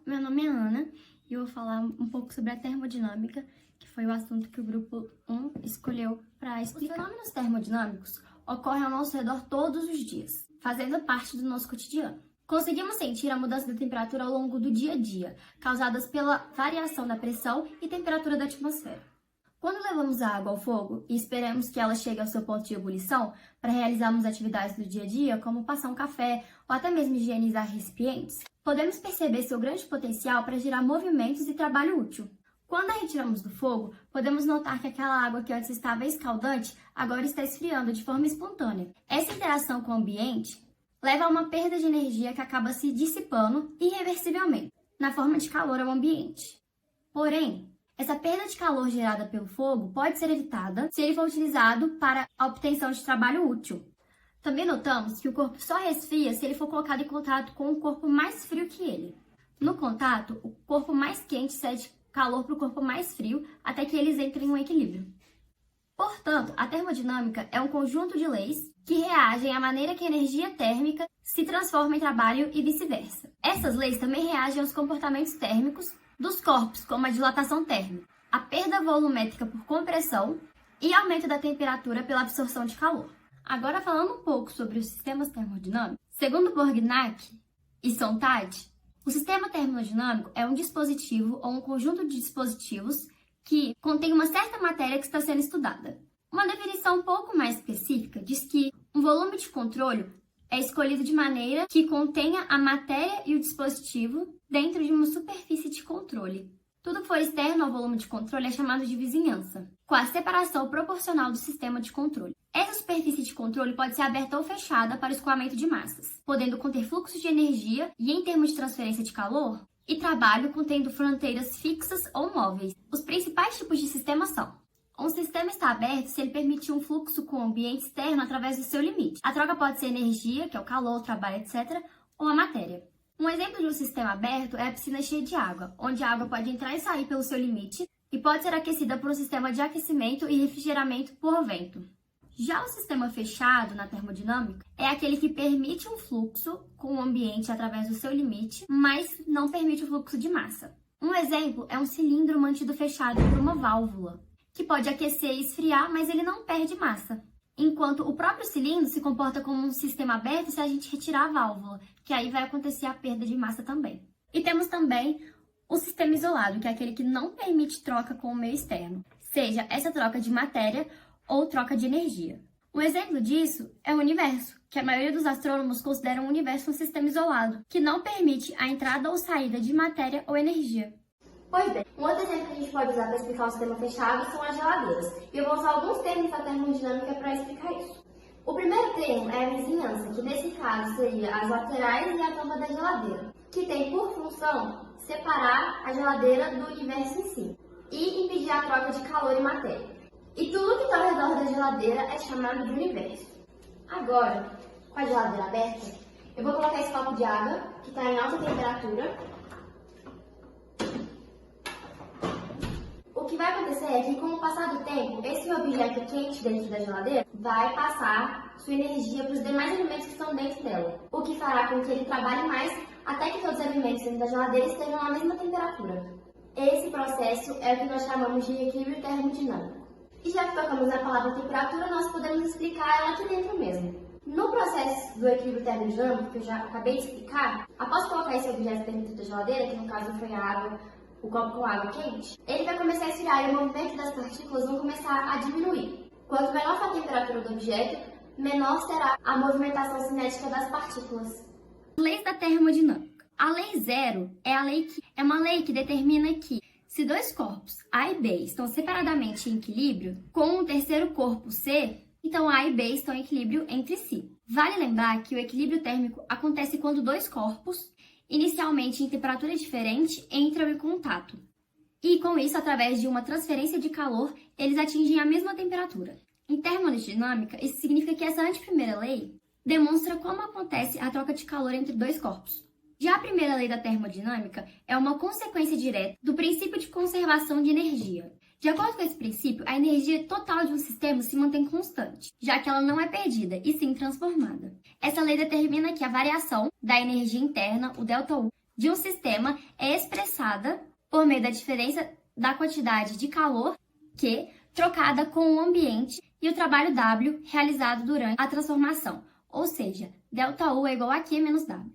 meu nome é Ana e eu vou falar um pouco sobre a termodinâmica, que foi o assunto que o grupo 1 escolheu para explicar. Os fenômenos termodinâmicos ocorrem ao nosso redor todos os dias, fazendo parte do nosso cotidiano. Conseguimos sentir a mudança da temperatura ao longo do dia a dia, causadas pela variação da pressão e temperatura da atmosfera. Quando levamos a água ao fogo e esperamos que ela chegue ao seu ponto de ebulição para realizarmos atividades do dia a dia, como passar um café ou até mesmo higienizar recipientes, podemos perceber seu grande potencial para gerar movimentos e trabalho útil. Quando a retiramos do fogo, podemos notar que aquela água que antes estava escaldante agora está esfriando de forma espontânea. Essa interação com o ambiente leva a uma perda de energia que acaba se dissipando irreversivelmente, na forma de calor ao ambiente. Porém, essa perda de calor gerada pelo fogo pode ser evitada se ele for utilizado para a obtenção de trabalho útil. Também notamos que o corpo só resfria se ele for colocado em contato com um corpo mais frio que ele. No contato, o corpo mais quente cede calor para o corpo mais frio até que eles entrem em um equilíbrio. Portanto, a termodinâmica é um conjunto de leis que reagem à maneira que a energia térmica se transforma em trabalho e vice-versa. Essas leis também reagem aos comportamentos térmicos dos corpos, como a dilatação térmica, a perda volumétrica por compressão e aumento da temperatura pela absorção de calor. Agora, falando um pouco sobre os sistemas termodinâmicos, segundo Borgnine e Sontag, o sistema termodinâmico é um dispositivo ou um conjunto de dispositivos que contém uma certa matéria que está sendo estudada. Uma definição um pouco mais específica diz que um volume de controle é escolhido de maneira que contenha a matéria e o dispositivo dentro de uma superfície de controle. Tudo que for externo ao volume de controle é chamado de vizinhança, com a separação proporcional do sistema de controle. Essa superfície de controle pode ser aberta ou fechada para o escoamento de massas, podendo conter fluxo de energia e, em termos de transferência de calor, e trabalho contendo fronteiras fixas ou móveis. Os principais tipos de sistemas são: um sistema está aberto se ele permite um fluxo com o ambiente externo através do seu limite. A troca pode ser energia, que é o calor, o trabalho, etc., ou a matéria. Um exemplo de um sistema aberto é a piscina cheia de água, onde a água pode entrar e sair pelo seu limite e pode ser aquecida por um sistema de aquecimento e refrigeramento por vento. Já o sistema fechado na termodinâmica é aquele que permite um fluxo com o ambiente através do seu limite, mas não permite o fluxo de massa. Um exemplo é um cilindro mantido fechado por uma válvula, que pode aquecer e esfriar, mas ele não perde massa. Enquanto o próprio cilindro se comporta como um sistema aberto se a gente retirar a válvula, que aí vai acontecer a perda de massa também. E temos também o sistema isolado, que é aquele que não permite troca com o meio externo, seja essa troca de matéria ou troca de energia. Um exemplo disso é o universo, que a maioria dos astrônomos consideram o universo um sistema isolado, que não permite a entrada ou saída de matéria ou energia. Pois bem, um outro exemplo que a gente pode usar para explicar o sistema fechado são as geladeiras. E eu vou usar alguns termos da termodinâmica para explicar isso. O primeiro termo é a vizinhança, que nesse caso seria as laterais e a tampa da geladeira, que tem por função separar a geladeira do universo em si e impedir a troca de calor e matéria. E tudo que está ao redor da geladeira é chamado de universo. Agora, com a geladeira aberta, eu vou colocar esse copo de água, que está em alta temperatura. O que vai acontecer é que, com o passar do tempo, esse objeto quente dentro da geladeira vai passar sua energia para os demais alimentos que estão dentro dela, o que fará com que ele trabalhe mais até que todos os alimentos dentro da geladeira estejam na mesma temperatura. Esse processo é o que nós chamamos de equilíbrio termodinâmico. E já que tocamos na palavra temperatura, nós podemos explicar ela aqui dentro mesmo. No processo do equilíbrio termodinâmico, que eu já acabei de explicar, após colocar esse objeto dentro da geladeira, que no caso foi a água, o copo com água quente, ele vai começar a esfriar e o movimento das partículas vão começar a diminuir. Quanto menor for a temperatura do objeto, menor será a movimentação cinética das partículas. Leis da termodinâmica. A lei zero é uma lei que determina que, se dois corpos, A e B, estão separadamente em equilíbrio, com um terceiro corpo, C, então A e B estão em equilíbrio entre si. Vale lembrar que o equilíbrio térmico acontece quando dois corpos, inicialmente em temperatura diferente, entram em contato. E com isso, através de uma transferência de calor, eles atingem a mesma temperatura. Em termodinâmica, isso significa que essa anteprimeira lei demonstra como acontece a troca de calor entre dois corpos. Já a primeira lei da termodinâmica é uma consequência direta do princípio de conservação de energia. De acordo com esse princípio, a energia total de um sistema se mantém constante, já que ela não é perdida, e sim transformada. Essa lei determina que a variação da energia interna, o ΔU, de um sistema é expressada por meio da diferença da quantidade de calor Q trocada com o ambiente e o trabalho W realizado durante a transformação, ou seja, ΔU é igual a Q menos W.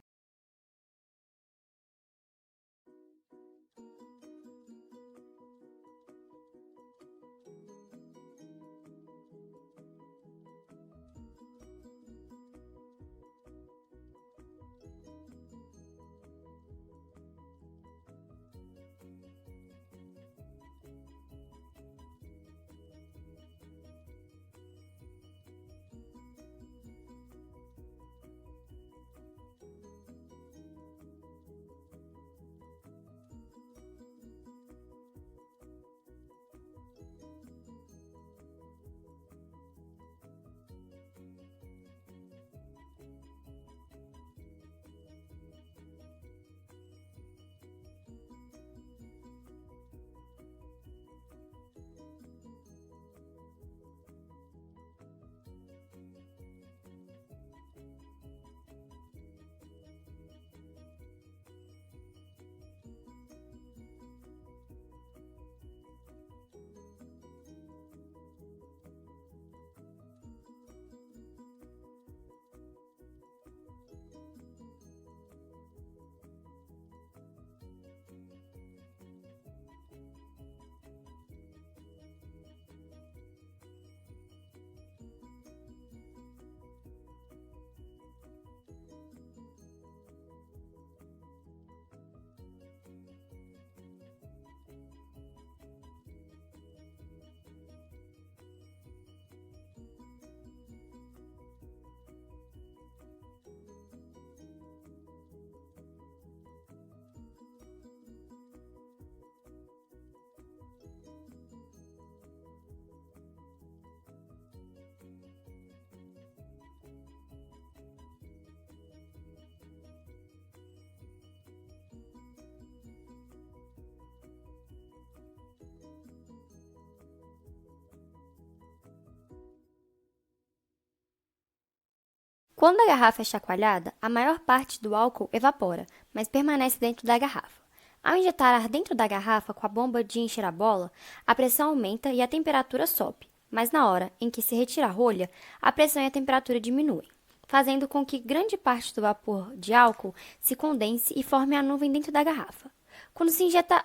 Quando a garrafa é chacoalhada, a maior parte do álcool evapora, mas permanece dentro da garrafa. Ao injetar ar dentro da garrafa com a bomba de encher a bola, a pressão aumenta e a temperatura sobe, mas na hora em que se retira a rolha, a pressão e a temperatura diminuem, fazendo com que grande parte do vapor de álcool se condense e forme a nuvem dentro da garrafa. Quando se injeta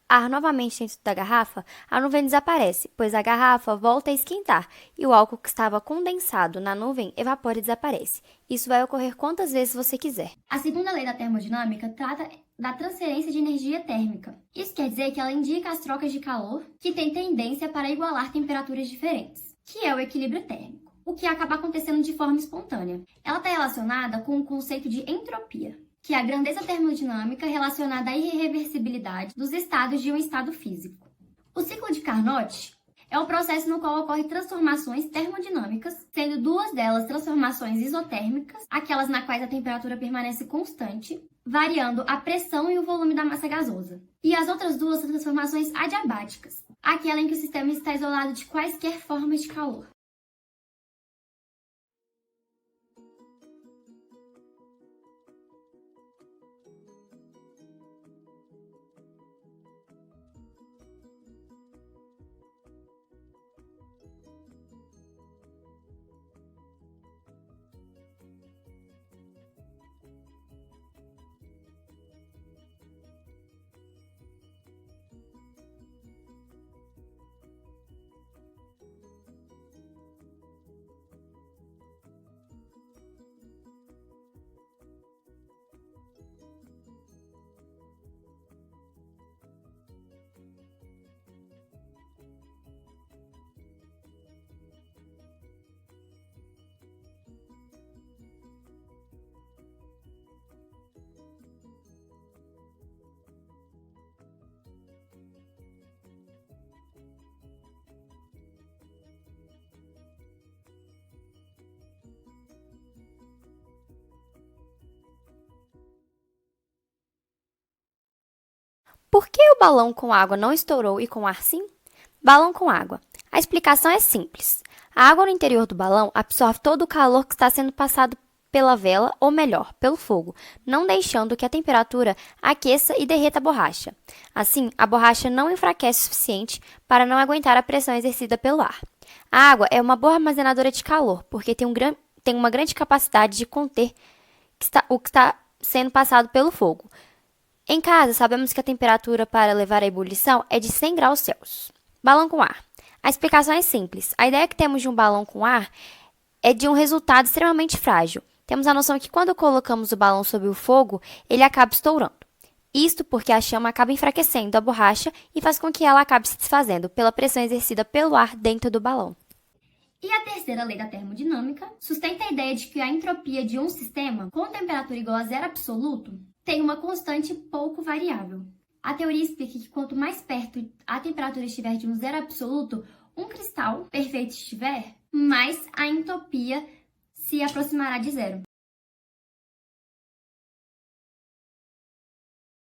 ar novamente dentro da garrafa, a nuvem desaparece, pois a garrafa volta a esquentar e o álcool que estava condensado na nuvem evapora e desaparece. Isso vai ocorrer quantas vezes você quiser. A segunda lei da termodinâmica trata da transferência de energia térmica. Isso quer dizer que ela indica as trocas de calor que têm tendência para igualar temperaturas diferentes, que é o equilíbrio térmico, o que acaba acontecendo de forma espontânea. Ela está relacionada com o conceito de entropia, que é a grandeza termodinâmica relacionada à irreversibilidade dos estados de um estado físico. O ciclo de Carnot é o processo no qual ocorrem transformações termodinâmicas, sendo duas delas transformações isotérmicas, aquelas na quais a temperatura permanece constante, variando a pressão e o volume da massa gasosa. E as outras duas são transformações adiabáticas, aquela em que o sistema está isolado de quaisquer formas de calor. Por que o balão com água não estourou e com ar sim? Balão com água. A explicação é simples. A água no interior do balão absorve todo o calor que está sendo passado pela vela, ou melhor, pelo fogo, não deixando que a temperatura aqueça e derreta a borracha. Assim, a borracha não enfraquece o suficiente para não aguentar a pressão exercida pelo ar. A água é uma boa armazenadora de calor, porque tem uma grande capacidade de conter o que está sendo passado pelo fogo. Em casa, sabemos que a temperatura para levar à ebulição é de 100 graus Celsius. Balão com ar. A explicação é simples. A ideia que temos de um balão com ar é de um resultado extremamente frágil. Temos a noção que quando colocamos o balão sob o fogo, ele acaba estourando. Isto porque a chama acaba enfraquecendo a borracha e faz com que ela acabe se desfazendo pela pressão exercida pelo ar dentro do balão. E a terceira lei da termodinâmica sustenta a ideia de que a entropia de um sistema com temperatura igual a zero absoluto tem uma constante pouco variável. A teoria explica que quanto mais perto a temperatura estiver de um zero absoluto, um cristal perfeito estiver, mais a entropia se aproximará de zero.